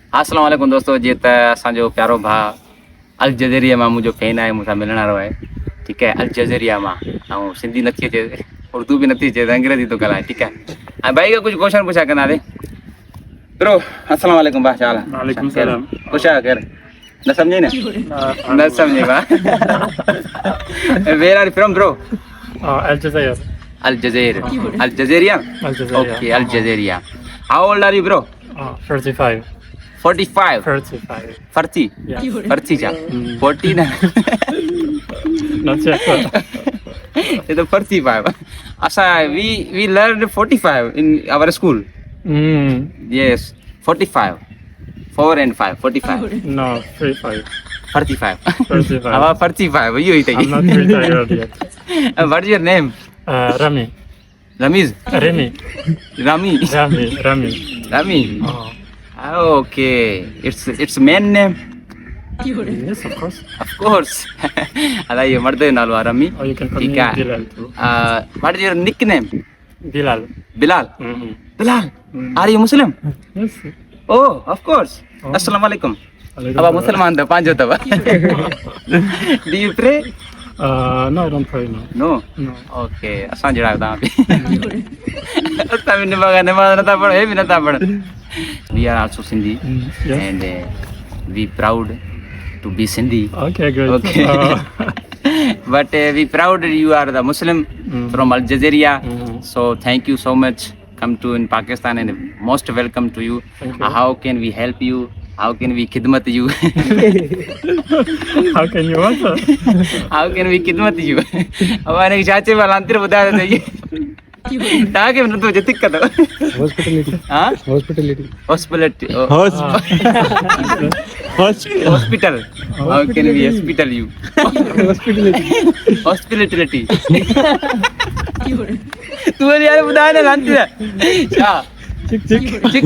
अस्सलाम वालेकुम दोस्तों, जी त असांजो प्यारो भाउ अल जज़ीरिया मां मुंहिंजो फैन आहे, मूंसां मिलण वारो आहे। ठीकु आहे, अल जज़ीरिया मां। ऐं सिंधी नथी अचे, उर्दू बि नथी अचे, त अंग्रेज़ी थो ॻाल्हाए। ठीकु आहे, ऐं भाई खां कुझु क्वेश्चन पुछा कंदासीं। ब्रो अस्सलाम वालेकुम भाउ, छा हाल आहे? वालेकुम सलाम। ख़ुशि आहियो? ख़ैर न सम्झे न? न सम्झे भाउ। Where are from bro? Aljazair. Al Jazair, Al Jazairia. Aljazair. Okay, Al Jazairia. How old are you bro? 35. 45 35. 40 Yeah. 40 छा 40 न Not yet. ये तो 45 असां we learned 45 in our school. Yes, 45 4 and 5 45 No, 35. 45 35. अब 45 इहो ई I'm not अथई। retired yet. What is your name? Rami. Ramiz? Remy. Rami? Rami. Rami? Oh. Okay, it's man name? Yes, of course. Of course. अदा ये मर्द जो नालो आहे rummy. Or you can call me ठीक है। Bilal too. What is your nickname? Bilal. Bilal? Mm-hmm. Bilal? Are you Muslim? Yes. Oh, of course. Oh. Assalamu alaikum. Alaikum अब salam. मुसलमान तो पांच होता है। Do you pray? No, I don't pray now. No. No. Okay, असां जड़ा था अभी। असां भी नमाज नथा पढ़, हे भी नथा पढ़। We are also Sindhi Yes. and we proud to be Sindhi. Okay, good. Okay. But we proud you are the Muslim from Al Jazeera. So thank you so much. Come to in Pakistan and most welcome to you. Thank you. How can we help you? How can we khidmat you? How can you answer? How can we khidmat you? हमारे चाचे वाला अंतर बता देते हैं। ताकि मैं तो जतिक का तो Hospitality. हाँ Hospitality. hospitality hospital how can we hospital you hospitality तू यार बता ना लांती है क्या Chick. चिक